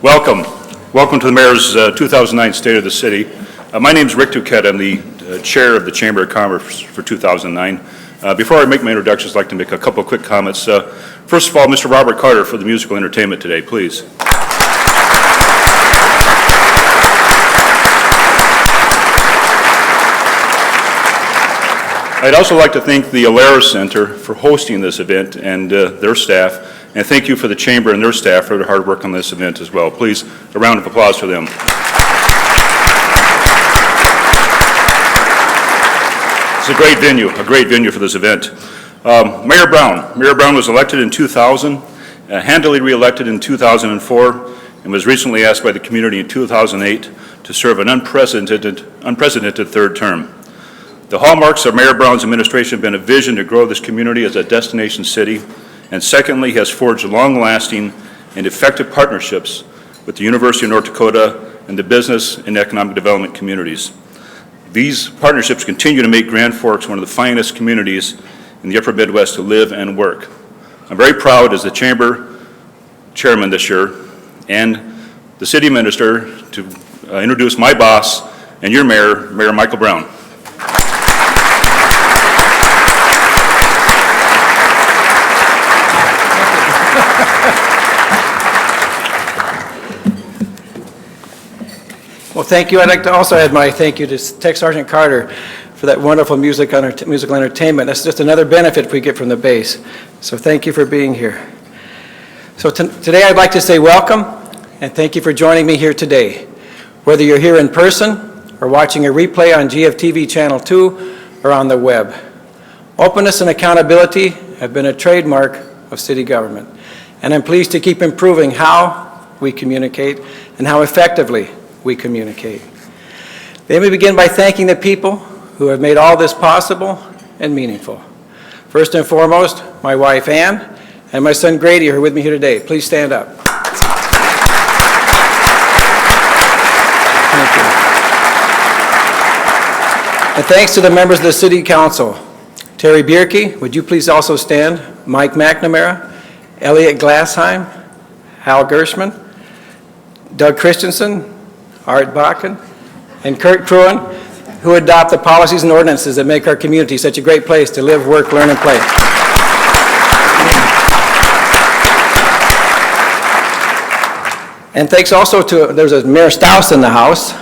Welcome. Welcome to the Mayor's 2009 State of the City. My name is Rick Duquette. I'm the Chair of the Chamber of Commerce for 2009. Before I make my introductions, I'd like to make a couple of quick comments. First of all, Mr. Robert Carter for the musical entertainment today, please. I'd also like to thank the Alara Center for hosting this event and their staff, and thank you for the Chamber and their staff for their hard work on this event as well. Please, a round of applause for them. It's a great venue for this event. Mayor Brown was elected in 2000, handily re-elected in 2004, and was recently asked by the community in 2008 to serve an unprecedented third term. The hallmarks of Mayor Brown's administration have been a vision to grow this community as a destination city, and secondly, he has forged long-lasting and effective partnerships with the University of North Dakota and the business and economic development communities. These partnerships continue to make Grand Forks one of the finest communities in the upper Midwest to live and work. I'm very proud as the Chamber Chairman this year and the City Minister to introduce my boss and your Mayor, Mayor Michael Brown. Well, thank you. I'd like to also add my thank you to Tech Sergeant Carter for that wonderful musical entertainment. That's just another benefit we get from the base. So thank you for being here. So today I'd like to say welcome and thank you for joining me here today. Whether you're here in person or watching a replay on GFTV Channel 2 or on the web. Openness and accountability have been a trademark of city government. And I'm pleased to keep improving how we communicate and how effectively we communicate. Let me begin by thanking the people who have made all this possible and meaningful. First and foremost, my wife Ann and my son Grady are with me here today. Please stand up. Thank you. And thanks to the members of the City Council. Terry Bierke, would you please also stand? Mike McNamara, Elliot Glassheim, Hal Gershman, Doug Christensen, Art Bakken, and Kurt Kruen, who adopt the policies and ordinances that make our community such a great place to live, work, learn, and play. And thanks also to, there's a Mayor Staus in the house,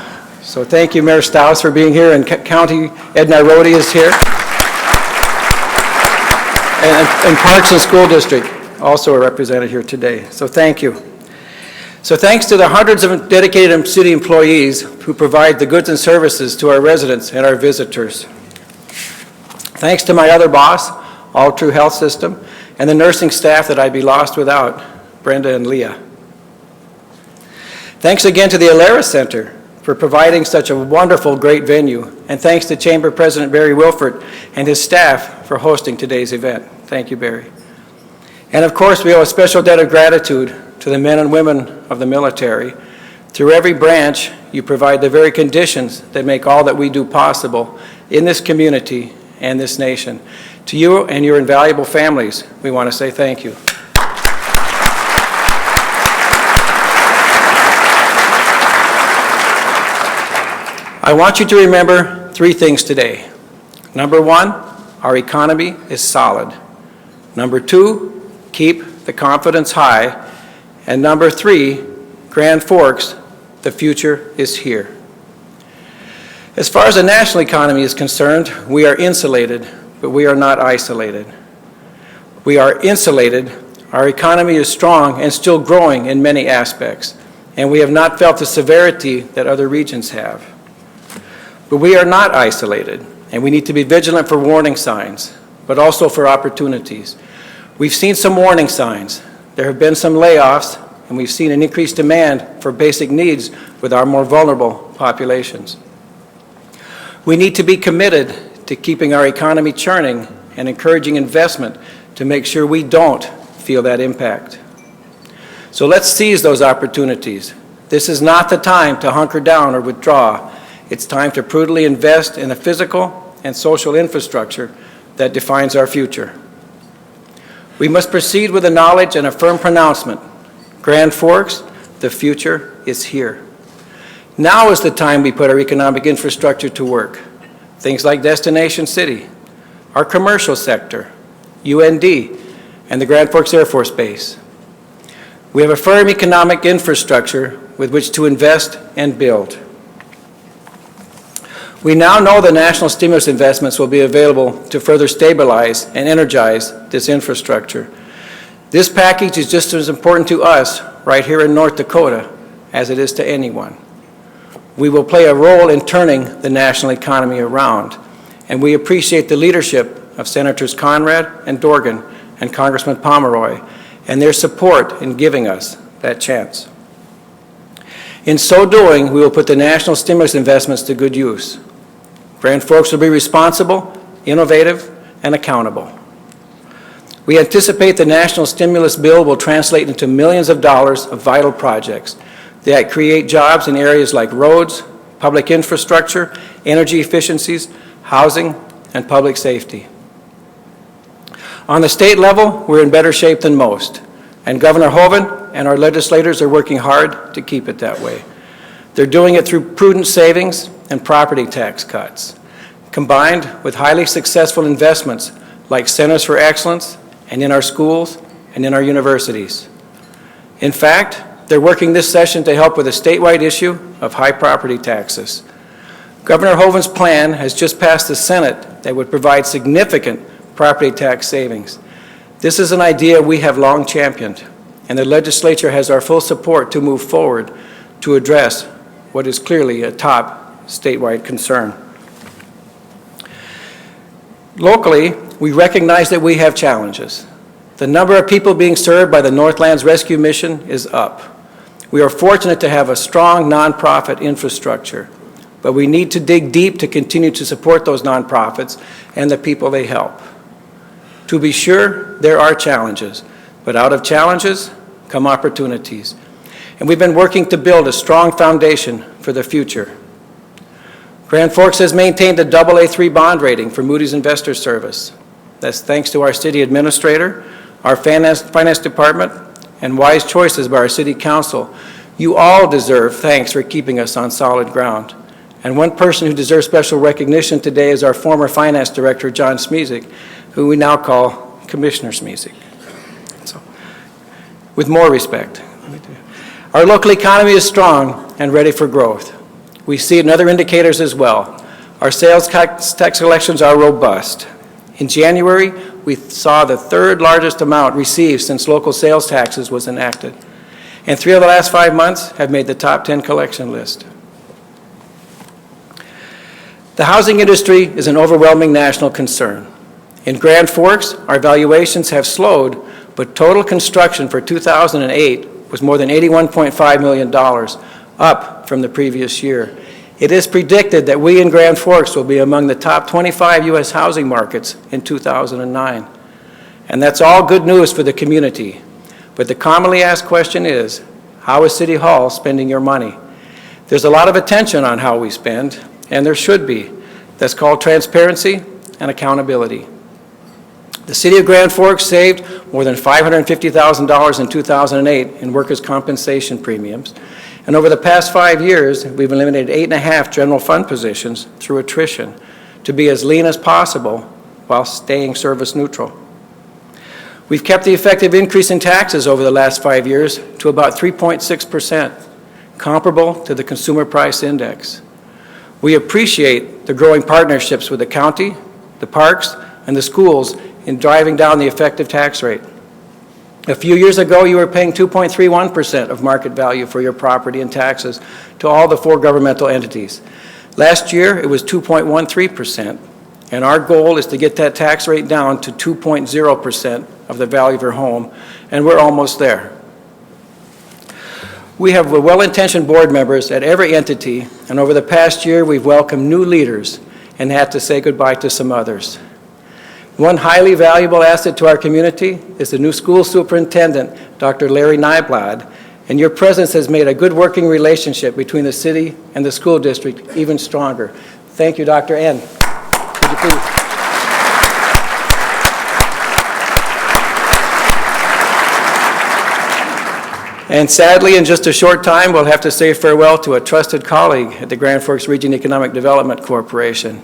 so thank you, Mayor Staus, for being here, and County Edna Rhodey is here. And Parks and School District also are represented here today, so thank you. So thanks to the hundreds of dedicated city employees who provide the goods and services to our residents and our visitors. Thanks to my other boss, All True Health System, and the nursing staff that I'd be lost without, Brenda and Leah. Thanks again to the Alara Center for providing such a wonderful, great venue, and thanks to Chamber President Barry Wilford and his staff for hosting today's event. Thank you, Barry. And of course, we owe a special debt of gratitude to the men and women of the military. Through every branch, you provide the very conditions that make all that we do possible in this community and this nation. To you and your invaluable families, we want to say thank you. I want you to remember three things today. Number one, our economy is solid. Number two, keep the confidence high. And number three, Grand Forks, the future is here. As far as the national economy is concerned, we are insulated, but we are not isolated. We are insulated. Our economy is strong and still growing in many aspects, and we have not felt the severity that other regions have. But we are not isolated, and we need to be vigilant for warning signs, but also for opportunities. We've seen some warning signs. There have been some layoffs, and we've seen an increased demand for basic needs with our more vulnerable populations. We need to be committed to keeping our economy churning and encouraging investment to make sure we don't feel that impact. So let's seize those opportunities. This is not the time to hunker down or withdraw. It's time to prudently invest in the physical and social infrastructure that defines our future. We must proceed with the knowledge and a firm pronouncement. Grand Forks, The future is here. Now is the time we put our economic infrastructure to work. Things like Destination City, our commercial sector, UND, and the Grand Forks Air Force Base. We have a firm economic infrastructure with which to invest and build. We now know the national stimulus investments will be available to further stabilize and energize this infrastructure. This package is just as important to us right here in North Dakota as it is to anyone. We will play a role in turning the national economy around, and we appreciate the leadership of Senators Conrad and Dorgan and Congressman Pomeroy and their support in giving us that chance. In so doing, we will put the national stimulus investments to good use. Grand Forks will be responsible, innovative, and accountable. We anticipate the national stimulus bill will translate into millions of dollars of vital projects that create jobs in areas like roads, public infrastructure, energy efficiencies, housing, and public safety. On the state level, we're in better shape than most, and Governor Hoeven and our legislators are working hard to keep it that way. They're doing it through prudent savings and property tax cuts, combined with highly successful investments like Centers for Excellence and in our schools and in our universities. In fact, they're working this session to help with a statewide issue of high property taxes. Governor Hoeven's plan has just passed the Senate that would provide significant property tax savings. This is an idea we have long championed, and the legislature has our full support to move forward to address what is clearly a top statewide concern. Locally, we recognize that we have challenges. The number of people being served by the Northlands Rescue Mission is up. We are fortunate to have a strong nonprofit infrastructure, but we need to dig deep to continue to support those nonprofits and the people they help. To be sure, there are challenges, but out of challenges come opportunities. And we've been working to build a strong foundation for the future. Grand Forks has maintained a AA3 bond rating for Moody's Investor Service. That's thanks to our city administrator, our finance department, and wise choices by our city council. You all deserve thanks for keeping us on solid ground. And one person who deserves special recognition today is our former finance director, John Smizik, who we now call Commissioner Smizik. So, with more respect. Our local economy is strong and ready for growth. We see it in other indicators as well. Our sales tax collections are robust. In January, we saw the third largest amount received since local sales taxes was enacted. And 3 of the last 5 months have made the top 10 collection list. The housing industry is an overwhelming national concern. In Grand Forks, our valuations have slowed, but total construction for 2008 was more than $81.5 million, up from the previous year. It is predicted that we in Grand Forks will be among the top 25 U.S. housing markets in 2009. And that's all good news for the community. But the commonly asked question is, how is City Hall spending your money? There's a lot of attention on how we spend, and there should be. That's called transparency and accountability. The City of Grand Forks saved more than $550,000 in 2008 in workers' compensation premiums. And over the past 5 years, we've eliminated 8.5 general fund positions through attrition to be as lean as possible while staying service neutral. We've kept the effective increase in taxes over the last 5 years to about 3.6%, comparable to the Consumer Price Index. We appreciate the growing partnerships with the county, the parks, and the schools in driving down the effective tax rate. A few years ago, you were paying 2.31% of market value for your property and taxes to all the 4 governmental entities. Last year, it was 2.13%, and our goal is to get that tax rate down to 2.0% of the value of your home, and we're almost there. We have well-intentioned board members at every entity, and over the past year, we've welcomed new leaders and had to say goodbye to some others. One highly valuable asset to our community is the new school superintendent, Dr. Larry Nyblad, and your presence has made a good working relationship between the city and the school district even stronger. Thank you, Dr. N. Would you please? And sadly, in just a short time, we'll have to say farewell to a trusted colleague at the Grand Forks Region Economic Development Corporation.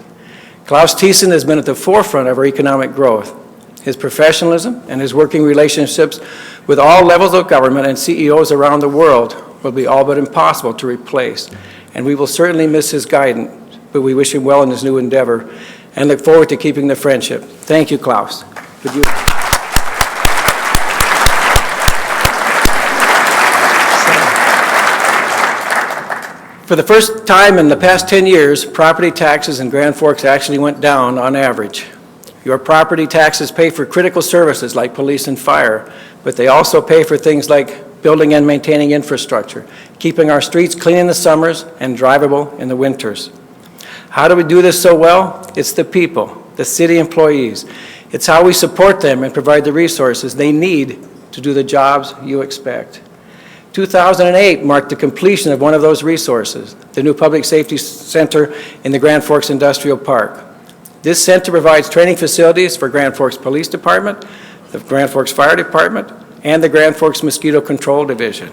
Klaus Thiessen has been at the forefront of our economic growth. His professionalism and his working relationships with all levels of government and CEOs around the world will be all but impossible to replace. And we will certainly miss his guidance, but we wish him well in his new endeavor and look forward to keeping the friendship. Thank you, Klaus. Would you... For the first time in the past 10 years, property taxes in Grand Forks actually went down on average. Your property taxes pay for critical services like police and fire, but they also pay for things like building and maintaining infrastructure, keeping our streets clean in the summers and drivable in the winters. How do we do this so well? It's the people, the city employees. It's how we support them and provide the resources they need to do the jobs you expect. 2008 marked the completion of one of those resources, the new Public Safety Center in the Grand Forks Industrial Park. This center provides training facilities for Grand Forks Police Department, the Grand Forks Fire Department, and the Grand Forks Mosquito Control Division.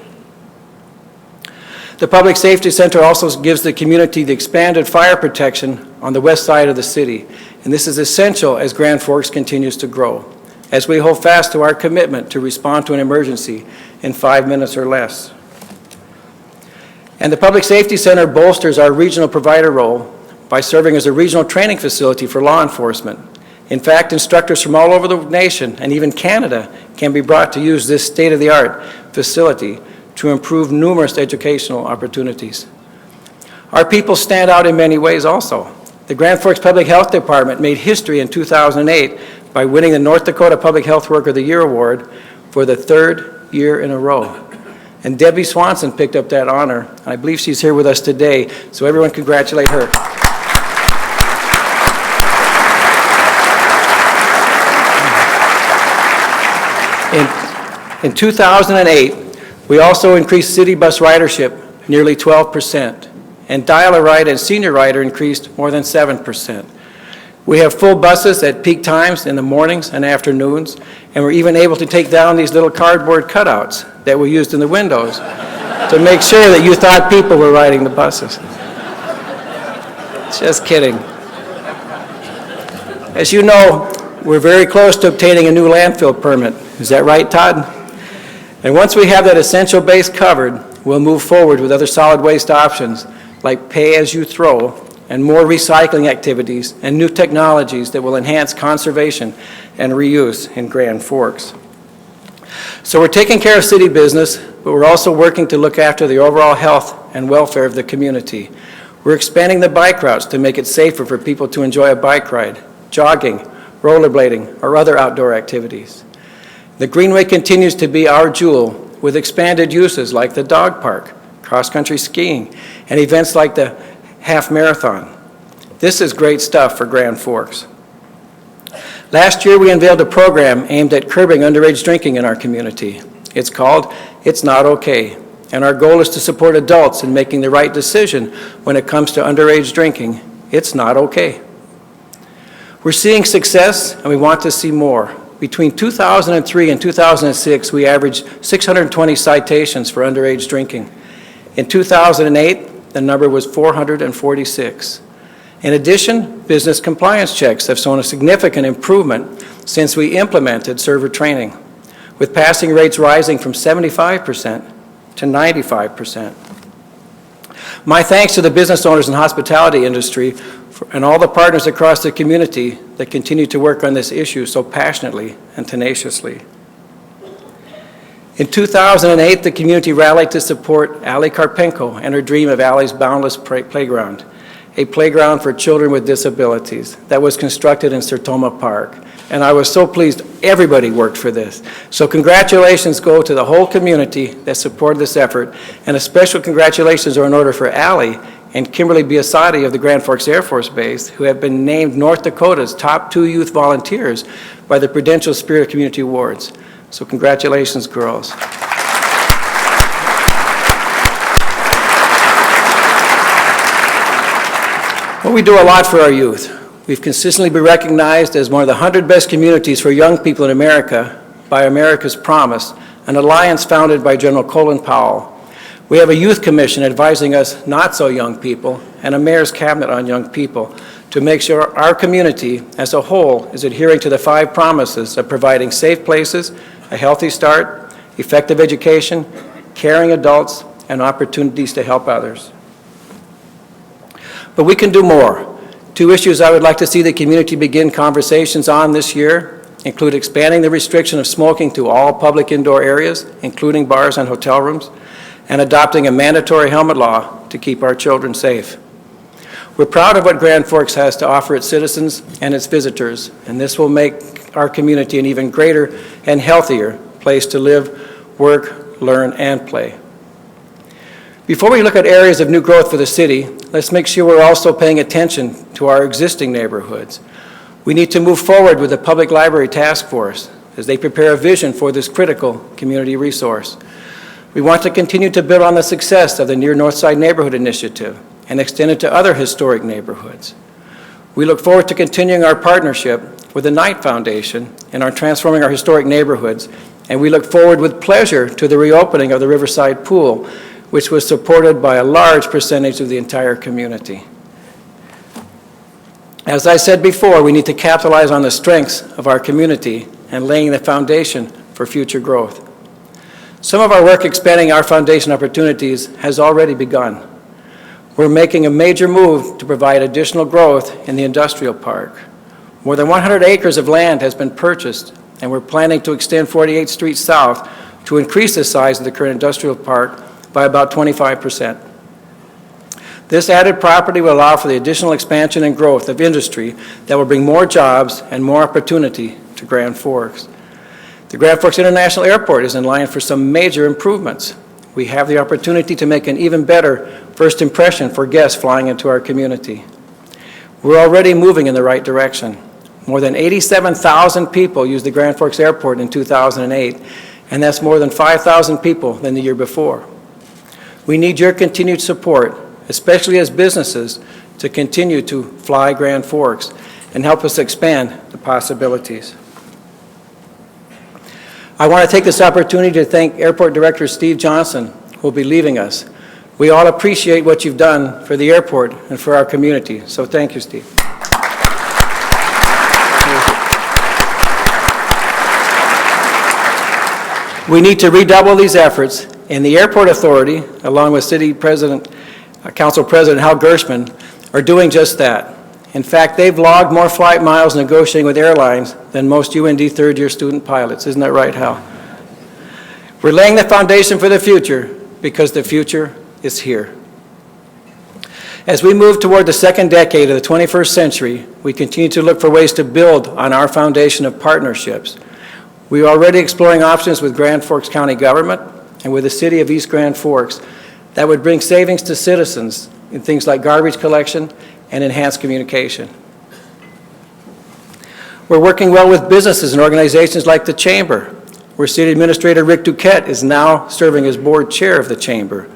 The Public Safety Center also gives the community the expanded fire protection on the west side of the city, and this is essential as Grand Forks continues to grow, as we hold fast to our commitment to respond to an emergency in 5 minutes or less. And the Public Safety Center bolsters our regional provider role by serving as a regional training facility for law enforcement. In fact, instructors from all over the nation and even Canada can be brought to use this state-of-the-art facility to improve numerous educational opportunities. Our people stand out in many ways also. The Grand Forks Public Health Department made history in 2008 by winning the North Dakota Public Health Worker of the Year Award for the 3rd year in a row. And Debbie Swanson picked up that honor, and I believe she's here with us today, so everyone congratulate her. In 2008, we also increased city bus ridership nearly 12%, and dial-a-ride and senior rider increased more than 7%. We have full buses at peak times in the mornings and afternoons, and we're even able to take down these little cardboard cutouts that were used in the windows to make sure that you thought people were riding the buses. Just kidding. As you know, we're very close to obtaining a new landfill permit. Is that right, Todd? And once we have that essential base covered, we'll move forward with other solid waste options like pay-as-you-throw and more recycling activities and new technologies that will enhance conservation and reuse in Grand Forks. So we're taking care of city business, but we're also working to look after the overall health and welfare of the community. We're expanding the bike routes to make it safer for people to enjoy a bike ride, jogging, rollerblading, or other outdoor activities. The Greenway continues to be our jewel with expanded uses like the dog park, cross-country skiing, and events like the half marathon. This is great stuff for Grand Forks. Last year, we unveiled a program aimed at curbing underage drinking in our community. It's called It's Not Okay, and our goal is to support adults in making the right decision when it comes to underage drinking. It's not okay. We're seeing success, and we want to see more. Between 2003 and 2006, we averaged 620 citations for underage drinking. In 2008, the number was 446. In addition, business compliance checks have shown a significant improvement since we implemented server training, with passing rates rising from 75% to 95%. My thanks to the business owners and hospitality industry and all the partners across the community that continue to work on this issue so passionately and tenaciously. In 2008, the community rallied to support Ali Karpenko and her dream of Ali's Boundless Playground, a playground for children with disabilities that was constructed in Sertoma Park. And I was so pleased everybody worked for this. So congratulations go to the whole community that supported this effort, and a special congratulations are in order for Ali and Kimberly Biasotti of the Grand Forks Air Force Base, who have been named North Dakota's top 2 youth volunteers by the Prudential Spirit of Community Awards. So congratulations, girls. Well, we do a lot for our youth. We've consistently been recognized as one of the 100 best communities for young people in America by America's Promise, an alliance founded by General Colin Powell. We have a youth commission advising us not-so-young people and a mayor's cabinet on young people to make sure our community as a whole is adhering to the 5 promises of providing safe places, a healthy start, effective education, caring adults, and opportunities to help others. But we can do more. 2 issues I would like to see the community begin conversations on this year include expanding the restriction of smoking to all public indoor areas, including bars and hotel rooms, and adopting a mandatory helmet law to keep our children safe. We're proud of what Grand Forks has to offer its citizens and its visitors, and this will make our community an even greater and healthier place to live, work, learn, and play. Before we look at areas of new growth for the city, let's make sure we're also paying attention to our existing neighborhoods. We need to move forward with the Public Library Task Force as they prepare a vision for this critical community resource. We want to continue to build on the success of the Near Northside Neighborhood Initiative and extend it to other historic neighborhoods. We look forward to continuing our partnership with the Knight Foundation and our Transforming Our Historic Neighborhoods, and we look forward with pleasure to the reopening of the Riverside Pool, which was supported by a large percentage of the entire community. As I said before, we need to capitalize on the strengths of our community and laying the foundation for future growth. Some of our work expanding our foundation opportunities has already begun. We're making a major move to provide additional growth in the industrial park. More than 100 acres of land has been purchased, and we're planning to extend 48th Street South to increase the size of the current industrial park by about 25%. This added property will allow for the additional expansion and growth of industry that will bring more jobs and more opportunity to Grand Forks. The Grand Forks International Airport is in line for some major improvements. We have the opportunity to make an even better first impression for guests flying into our community. We're already moving in the right direction. More than 87,000 people used the Grand Forks Airport in 2008, and that's more than 5,000 people than the year before. We need your continued support, especially as businesses, to continue to fly Grand Forks and help us expand the possibilities. I want to take this opportunity to thank Airport Director Steve Johnson, who will be leaving us. We all appreciate what you've done for the airport and for our community, so thank you, Steve. We need to redouble these efforts, and the Airport Authority, along with Council President Hal Gershman, are doing just that. In fact, they've logged more flight miles negotiating with airlines than most UND third-year student pilots. Isn't that right, Hal? We're laying the foundation for the future because the future is here. As we move toward the second decade of the 21st century, we continue to look for ways to build on our foundation of partnerships. We are already exploring options with Grand Forks County government and with the city of East Grand Forks that would bring savings to citizens in things like garbage collection and enhanced communication. We're working well with businesses and organizations like the Chamber, where City Administrator Rick Duquette is now serving as board chair of the Chamber.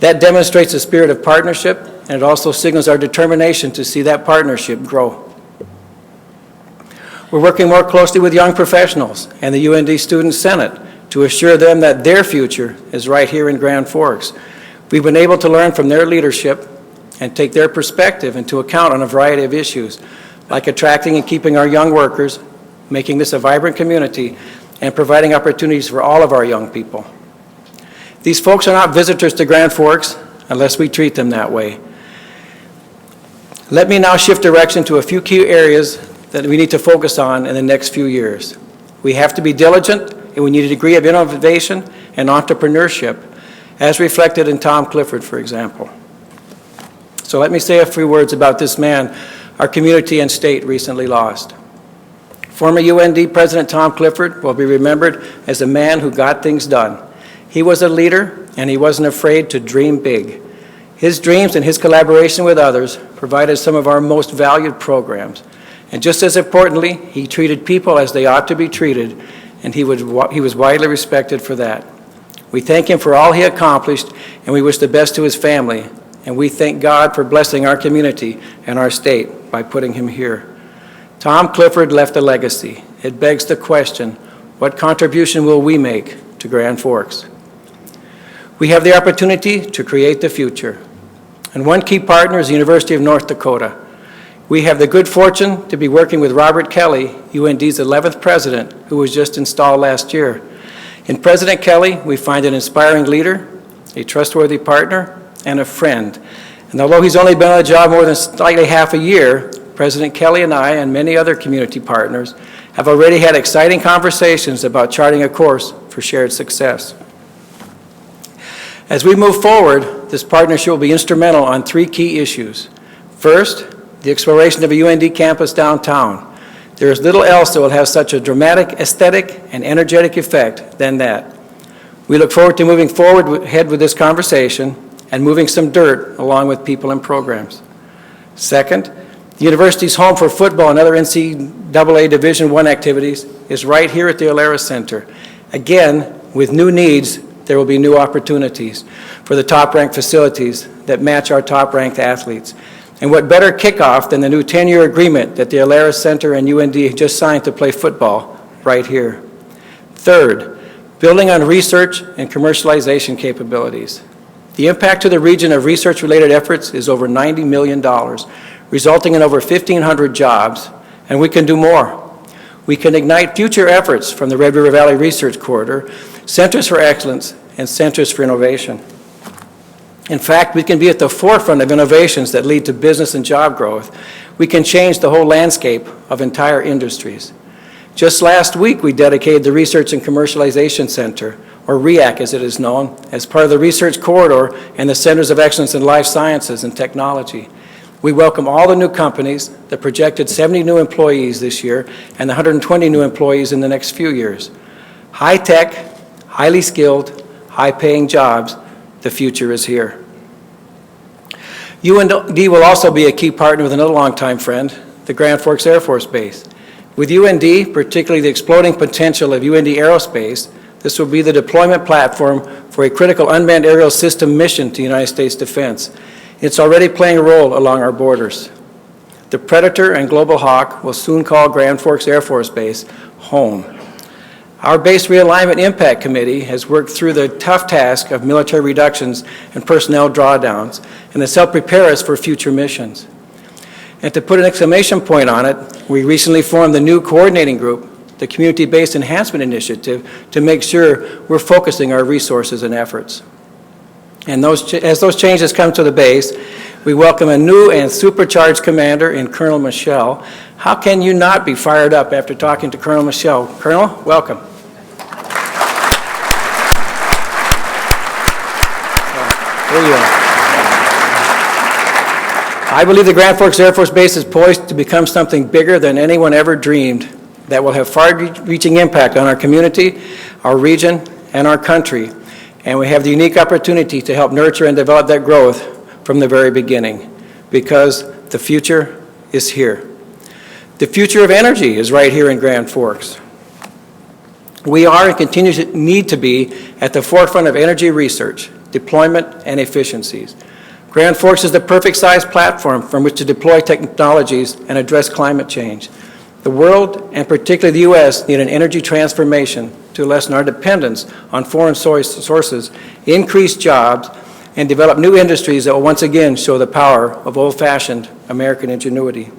That demonstrates a spirit of partnership, and it also signals our determination to see that partnership grow. We're working more closely with young professionals and the UND Student Senate to assure them that their future is right here in Grand Forks. We've been able to learn from their leadership and take their perspective into account on a variety of issues, like attracting and keeping our young workers, making this a vibrant community, and providing opportunities for all of our young people. These folks are not visitors to Grand Forks unless we treat them that way. Let me now shift direction to a few key areas that we need to focus on in the next few years. We have to be diligent, and we need a degree of innovation and entrepreneurship, as reflected in Tom Clifford, for example. So let me say a few words about this man our community and state recently lost. Former UND President Tom Clifford will be remembered as a man who got things done. He was a leader, and he wasn't afraid to dream big. His dreams and his collaboration with others provided some of our most valued programs. And just as importantly, he treated people as they ought to be treated, and he was widely respected for that. We thank him for all he accomplished, and we wish the best to his family. And we thank God for blessing our community and our state by putting him here. Tom Clifford left a legacy. It begs the question, what contribution will we make to Grand Forks. We have the opportunity to create the future. And one key partner is the University of North Dakota. We have the good fortune to be working with Robert Kelly, UND's 11th president, who was just installed last year. In President Kelly, we find an inspiring leader, a trustworthy partner, and a friend. And although he's only been on the job more than slightly half a year, President Kelly and I and many other community partners have already had exciting conversations about charting a course for shared success. As we move forward, this partnership will be instrumental on three key issues. First, the exploration of a UND campus downtown. There is little else that will have such a dramatic aesthetic and energetic effect than that. We look forward to moving ahead with this conversation and moving some dirt along with people and programs. Second, the university's home for football and other NCAA Division I activities is right here at the Alerus Center. Again, with new needs, there will be new opportunities for the top-ranked facilities that match our top-ranked athletes. And what better kickoff than the new 10-year agreement that the Alerus Center and UND just signed to play football right here. Third, building on research and commercialization capabilities. The impact to the region of research-related efforts is over $90 million, resulting in over 1,500 jobs, and we can do more. We can ignite future efforts from the Red River Valley Research Corridor, Centers for Excellence, and Centers for Innovation. In fact, we can be at the forefront of innovations that lead to business and job growth. We can change the whole landscape of entire industries. Just last week, we dedicated the Research and Commercialization Center, or REAC as it is known, as part of the Research Corridor and the Centers of Excellence in Life Sciences and Technology. We welcome all the new companies, the projected 70 new employees this year, and the 120 new employees in the next few years. High-tech, highly skilled, high-paying jobs, the future is here. UND will also be a key partner with another longtime friend, the Grand Forks Air Force Base. With UND, particularly the exploding potential of UND Aerospace, this will be the deployment platform for a critical unmanned aerial system mission to United States defense. It's already playing a role along our borders. The Predator and Global Hawk will soon call Grand Forks Air Force Base home. Our Base Realignment Impact Committee has worked through the tough task of military reductions and personnel drawdowns, and has helped prepare us for future missions. And to put an exclamation point on it, we recently formed the new coordinating group, the Community-Based Enhancement Initiative, to make sure we're focusing our resources and efforts. And as those changes come to the base, we welcome a new and supercharged commander in Colonel Michelle. How can you not be fired up after talking to Colonel Michelle? Colonel, welcome. There you are. I believe the Grand Forks Air Force Base is poised to become something bigger than anyone ever dreamed that will have far-reaching impact on our community, our region, and our country. And we have the unique opportunity to help nurture and develop that growth from the very beginning, because the future is here. The future of energy is right here in Grand Forks. We are and continue to need to be at the forefront of energy research, deployment, and efficiencies. Grand Forks is the perfect size platform from which to deploy technologies and address climate change. The world, and particularly the U.S., need an energy transformation to lessen our dependence on foreign sources, increase jobs, and develop new industries that will once again show the power of old-fashioned American ingenuity.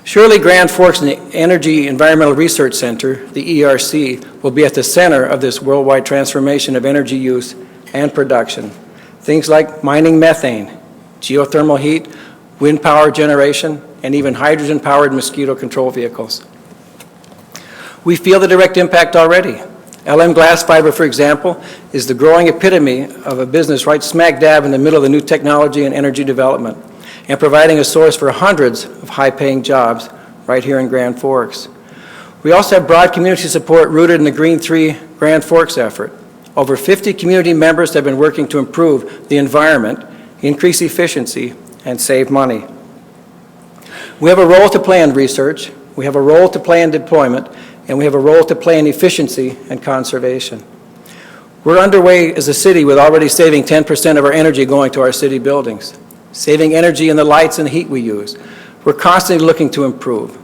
Surely Grand Forks Energy Environmental Research Center, the ERC, will be at the center of this worldwide transformation of energy use and production. Things like mining methane, geothermal heat, wind power generation, and even hydrogen-powered mosquito control vehicles. We feel the direct impact already. LM Glass Fiber, for example, is the growing epitome of a business right smack dab in the middle of the new technology and energy development, and providing a source for hundreds of high-paying jobs right here in Grand Forks. We also have broad community support rooted in the Green 3 Grand Forks effort. Over 50 community members have been working to improve the environment, increase efficiency, and save money. We have a role to play in research, we have a role to play in deployment, and we have a role to play in efficiency and conservation. We're underway as a city with already saving 10% of our energy going to our city buildings, saving energy in the lights and heat we use. We're constantly looking to improve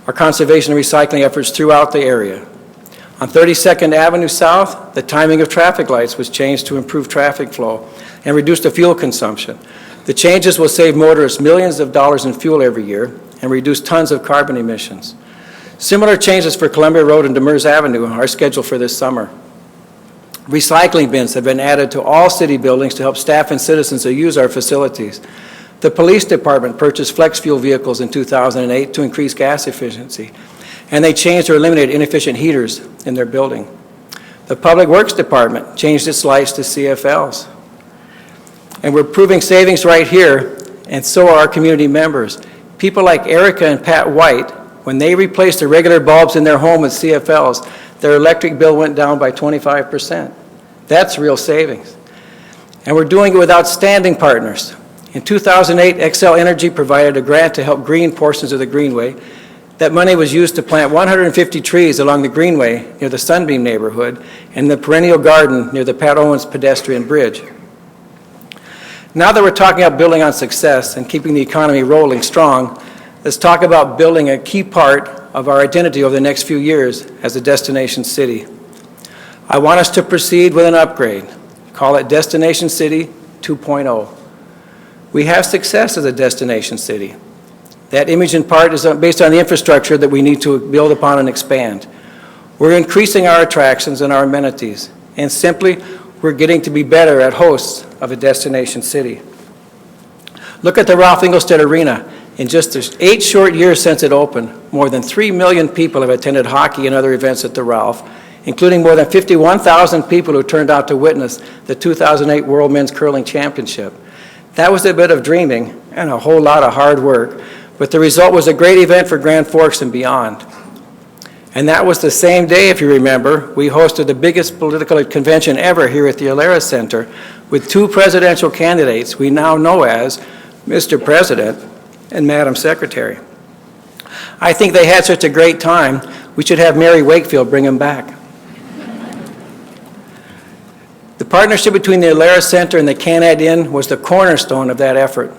our conservation and recycling efforts throughout the area. On 32nd Avenue South, the timing of traffic lights was changed to improve traffic flow and reduce the fuel consumption. The changes will save motorists millions of dollars in fuel every year and reduce tons of carbon emissions. Similar changes for Columbia Road and Demers Avenue are scheduled for this summer. Recycling bins have been added to all city buildings to help staff and citizens who use our facilities. The police department purchased flex fuel vehicles in 2008 to increase gas efficiency, and they changed or eliminated inefficient heaters in their building. The Public Works Department changed its lights to CFLs. And we're proving savings right here, and so are our community members. People like Erica and Pat White, when they replaced the regular bulbs in their home with CFLs, their electric bill went down by 25%. That's real savings. And we're doing it with outstanding partners. In 2008, Xcel Energy provided a grant to help green portions of the Greenway. That money was used to plant 150 trees along the Greenway near the Sunbeam neighborhood and the perennial garden near the Pat Owens pedestrian bridge. Now that we're talking about building on success and keeping the economy rolling strong, let's talk about building a key part of our identity over the next few years as a destination city. I want us to proceed with an upgrade. Call it Destination City 2.0. We have success as a destination city. That image in part is based on the infrastructure that we need to build upon and expand. We're increasing our attractions and our amenities, and simply, we're getting to be better at hosts of a destination city. Look at the Ralph Engelstad Arena. In just the 8 short years since it opened, more than 3 million people have attended hockey and other events at the Ralph, including more than 51,000 people who turned out to witness the 2008 World Men's Curling Championship. That was a bit of dreaming and a whole lot of hard work, but the result was a great event for Grand Forks and beyond. And that was the same day, if you remember, we hosted the biggest political convention ever here at the Alerus Center with 2 presidential candidates we now know as Mr. President and Madam Secretary. I think they had such a great time, we should have Mary Wakefield bring them back. The partnership between the Alerus Center and the Can-Ad Inn was the cornerstone of that effort.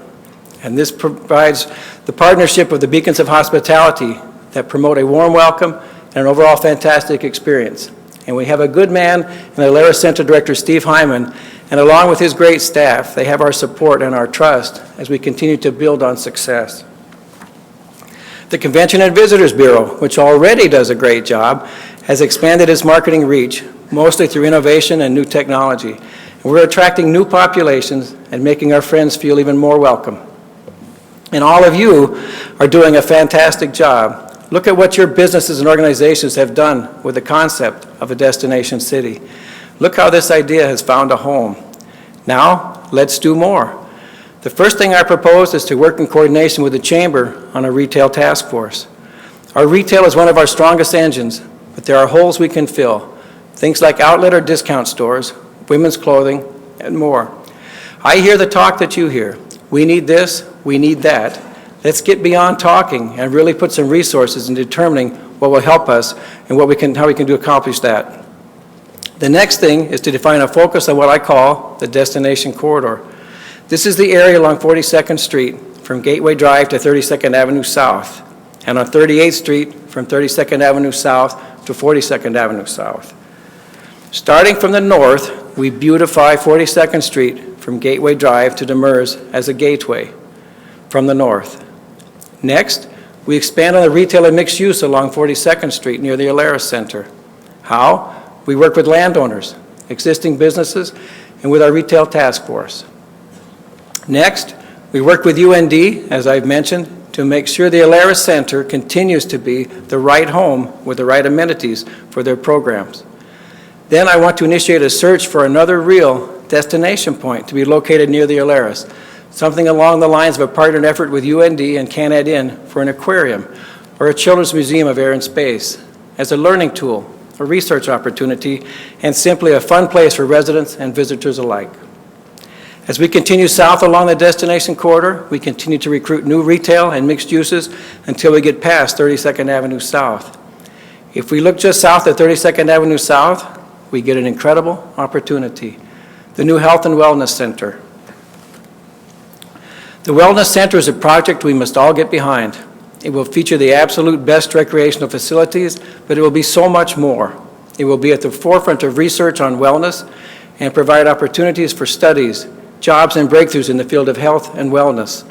And this provides the partnership of the beacons of hospitality that promote a warm welcome and an overall fantastic experience. And we have a good man in the Alerus Center Director Steve Hyman, and along with his great staff, they have our support and our trust as we continue to build on success. The Convention and Visitors Bureau, which already does a great job, has expanded its marketing reach, mostly through innovation and new technology. And we're attracting new populations and making our friends feel even more welcome. And all of you are doing a fantastic job. Look at what your businesses and organizations have done with the concept of a destination city. Look how this idea has found a home. Now, let's do more. The first thing I propose is to work in coordination with the Chamber on a retail task force. Our retail is one of our strongest engines, but there are holes we can fill. Things like outlet or discount stores, women's clothing, and more. I hear the talk that you hear. We need this, we need that. Let's get beyond talking and really put some resources in determining what will help us and how we can accomplish that. The next thing is to define a focus on what I call the destination corridor. This is the area along 42nd Street from Gateway Drive to 32nd Avenue South, and on 38th Street from 32nd Avenue South to 42nd Avenue South. Starting from the north, we beautify 42nd Street from Gateway Drive to Demers as a gateway from the north. Next, we expand on the retail and mixed use along 42nd Street near the Alerus Center. How? We work with landowners, existing businesses, and with our retail task force. Next, we work with UND, as I've mentioned, to make sure the Alerus Center continues to be the right home with the right amenities for their programs. Then I want to initiate a search for another real destination point to be located near the Alerus, something along the lines of a partnered effort with UND and Can-Ad Inn for an aquarium or a children's museum of air and space as a learning tool, a research opportunity, and simply a fun place for residents and visitors alike. As we continue south along the destination corridor, we continue to recruit new retail and mixed uses until we get past 32nd Avenue South. If we look just south of 32nd Avenue South, we get an incredible opportunity, the new Health and Wellness Center. The Wellness Center is a project we must all get behind. It will feature the absolute best recreational facilities, but it will be so much more. It will be at the forefront of research on wellness and provide opportunities for studies, jobs, and breakthroughs in the field of health and wellness.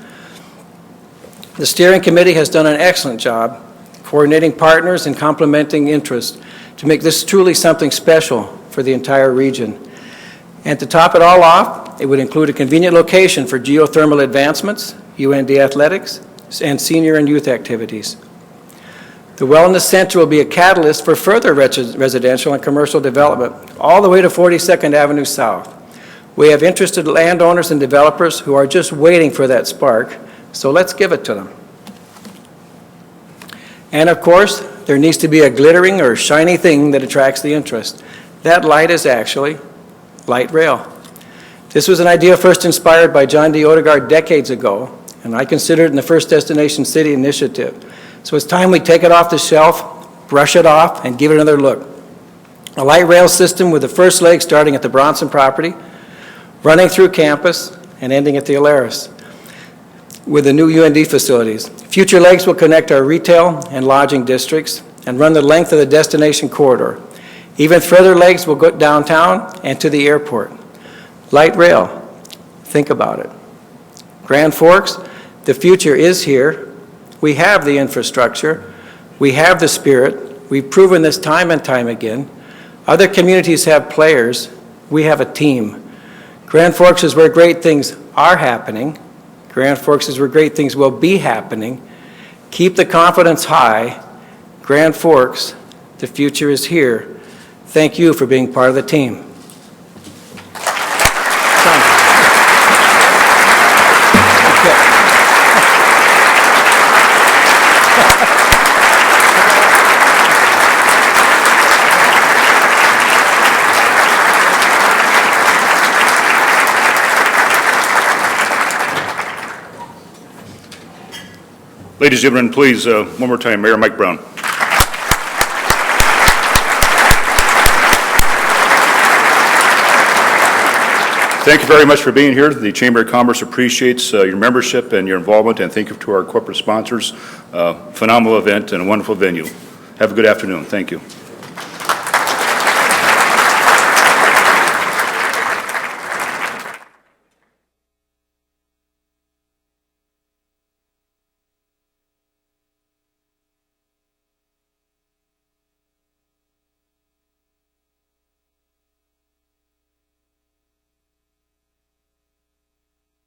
The steering committee has done an excellent job coordinating partners and complementing interests to make this truly something special for the entire region. And to top it all off, it would include a convenient location for geothermal advancements, UND athletics, and senior and youth activities. The Wellness Center will be a catalyst for further residential and commercial development all the way to 42nd Avenue South. We have interested landowners and developers who are just waiting for that spark, so let's give it to them. And of course, there needs to be a glittering or shiny thing that attracts the interest. That light is actually light rail. This was an idea first inspired by John D. Odegaard decades ago, and I consider it in the First Destination City initiative. So it's time we take it off the shelf, brush it off, and give it another look. A light rail system with the first leg starting at the Bronson property, running through campus, and ending at the Alaris with the new UND facilities. Future legs will connect our retail and lodging districts and run the length of the destination corridor. Even further legs will go downtown and to the airport. Light rail, think about it. Grand Forks, the future is here. We have the infrastructure. We have the spirit. We've proven this time and time again. Other communities have players. We have a team. Grand Forks is where great things are happening. Grand Forks is where great things will be happening. Keep the confidence high. Grand Forks, the future is here. Thank you for being part of the team. Ladies and gentlemen, please, one more time, Mayor Mike Brown. Thank you very much for being here. The Chamber of Commerce appreciates your membership and your involvement, and thank you to our corporate sponsors. Phenomenal event and a wonderful venue. Have a good afternoon. Thank you.